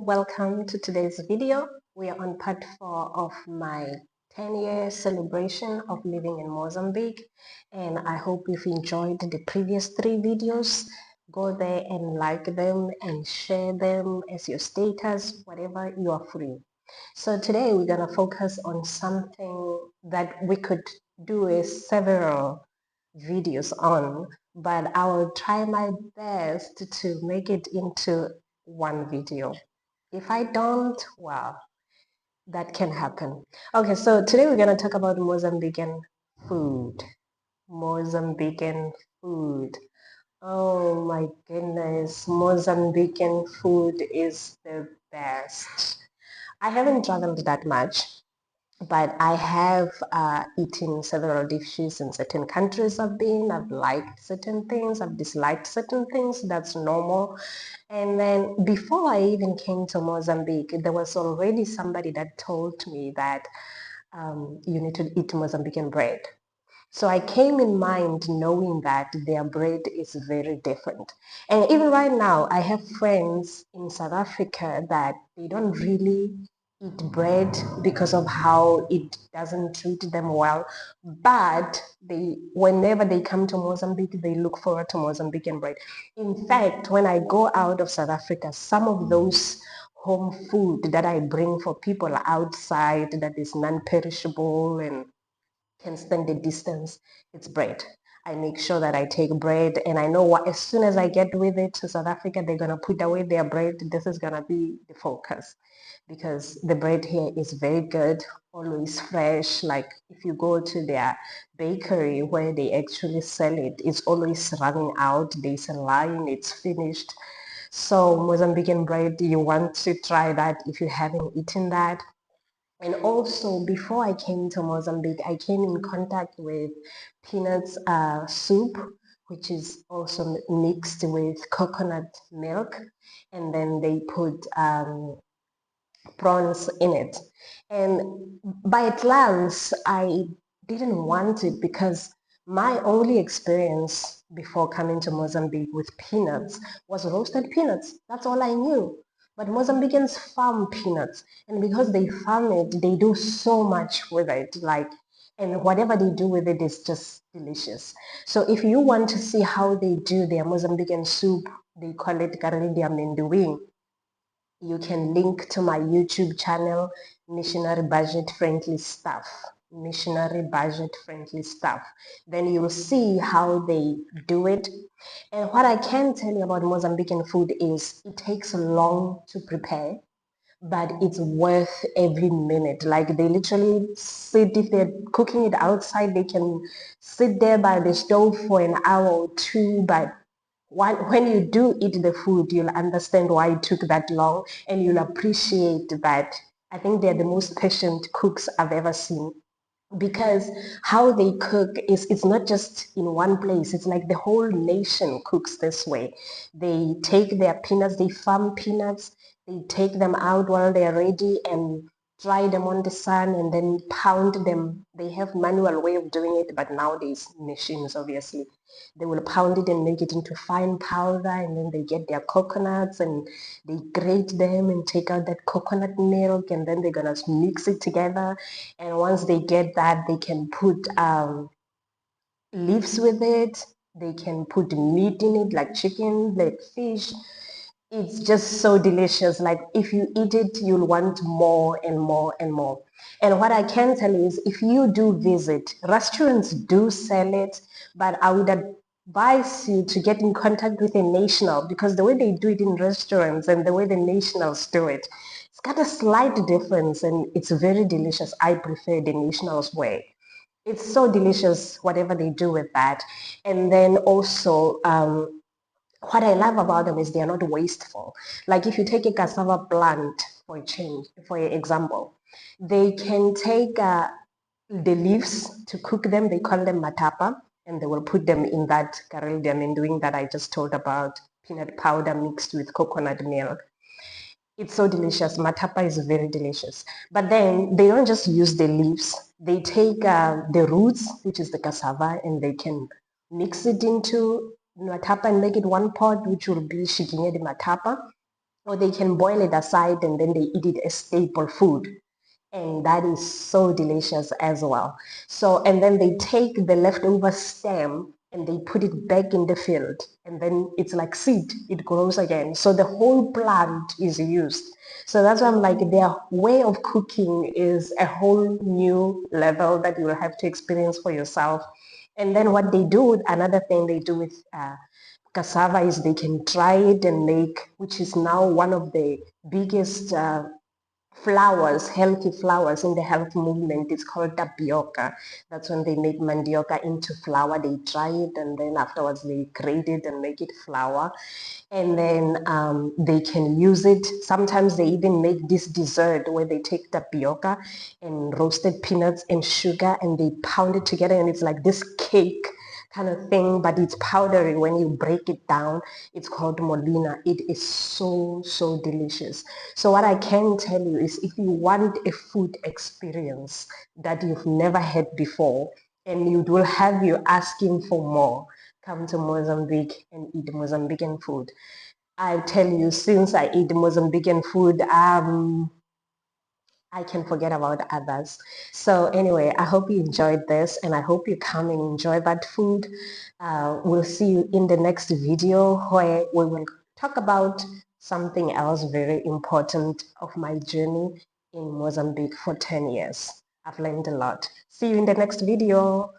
welcome to today's video. We are on part 4 of my 10-year celebration of living in Mozambique, and I hope you've enjoyed the previous 3 videos. Go there and like them and share them as your status, whatever you are free. So today we're going to focus on something that we could do several videos on, but I will try my best to make it into one video. If I don't, well, that can happen. Okay, so today we're going to talk about Mozambican food. Mozambican food. Oh my goodness, Mozambican food is the best. I haven't traveled that much, but I have eaten several dishes in certain countries I've been. I've liked certain things, I've disliked certain things. That's normal. And then before I even came to Mozambique, there was already somebody that told me that you need to eat Mozambican bread. So I came in mind knowing that their bread is very different. And even right now, I have friends in South Africa that they don't really eat bread because of how it doesn't treat them well. But whenever they come to Mozambique, they look forward to Mozambican bread. In fact, when I go out of South Africa, some of those home food that I bring for people outside that is non-perishable and can stand the distance, it's bread. I make sure that I take bread, and I know what, as soon as I get with it to South Africa, they're gonna put away their bread. This is gonna be the focus because the bread here is very good, always fresh. Like if you go to their bakery where they actually sell it, it's always running out. There's a line, it's finished. So Mozambican bread, you want to try that if you haven't eaten that. And also, before I came to Mozambique, I came in contact with peanuts soup, which is also mixed with coconut milk, and then they put prawns in it. And by a glance, I didn't want it because my only experience before coming to Mozambique with peanuts was roasted peanuts. That's all I knew. But Mozambicans farm peanuts, and because they farm it, they do so much with it. And whatever they do with it is just delicious. So if you want to see how they do their Mozambican soup, they call it Carrillia Menduing. You can link to my YouTube channel, Missionary Budget Friendly Stuff. Missionary Budget Friendly Stuff. Then you'll see how they do it. And what I can tell you about Mozambican food is it takes long to prepare, but it's worth every minute. Like they literally sit, if they're cooking it outside, they can sit there by the stove for an hour or two, but when you do eat the food, you'll understand why it took that long, and you'll appreciate that. I think they're the most patient cooks I've ever seen, because how they cook is, it's not just in one place. It's like the whole nation cooks this way. They take their peanuts, they farm peanuts, they take them out while they're ready and dry them on the sun and then pound them. They have manual way of doing it, but nowadays machines, obviously. They will pound it and make it into fine powder, and then they get their coconuts and they grate them and take out that coconut milk, and then they're gonna mix it together. And once they get that, they can put leaves with it. They can put meat in it, like chicken, like fish. It's just so delicious. Like if you eat it, you'll want more and more and more. And what I can tell you is, if you do visit, restaurants do sell it, but I would advise you to get in contact with a national, because the way they do it in restaurants and the way the nationals do it, it's got a slight difference, and it's very delicious. I prefer the nationals way. It's so delicious, whatever they do with that. And then also, what I love about them is they are not wasteful. Like if you take a cassava plant for a change, for example, they can take the leaves to cook them. They call them matapa, and they will put them in that carreldium and doing that I just told about, peanut powder mixed with coconut milk. It's so delicious. Matapa is very delicious. But then they don't just use the leaves. They take the roots, which is the cassava, and they can mix it into matapa and make it one pot, which will be shikinyedi matapa. or they can boil it aside and then they eat it as staple food, and that is so delicious as well. So, and then they take the leftover stem and they put it back in the field, and then it's like seed, it grows again. So the whole plant is used. So that's why I'm like, their way of cooking is a whole new level that you will have to experience for yourself. And then what they do, another thing they do with cassava is they can dry it and make, which is now one of the biggest flours, healthy flours in the health movement. It's called tapioca. That's when they make mandioca into flour. They dry it and then afterwards they grate it and make it flour. And then they can use it. Sometimes they even make this dessert where they take tapioca and roasted peanuts and sugar and they pound it together, and it's like this cake kind of thing, but it's powdery. When you break it down, it's called molina. It is so, so delicious. So what I can tell you is, if you want a food experience that you've never had before and it will have you asking for more, come to Mozambique and eat Mozambican food. I tell you, since I eat Mozambican food, I can forget about others. So anyway, I hope you enjoyed this, and I hope you come and enjoy that food. We'll see you in the next video, where we will talk about something else very important of my journey in Mozambique for 10 years. I've learned a lot. See you in the next video.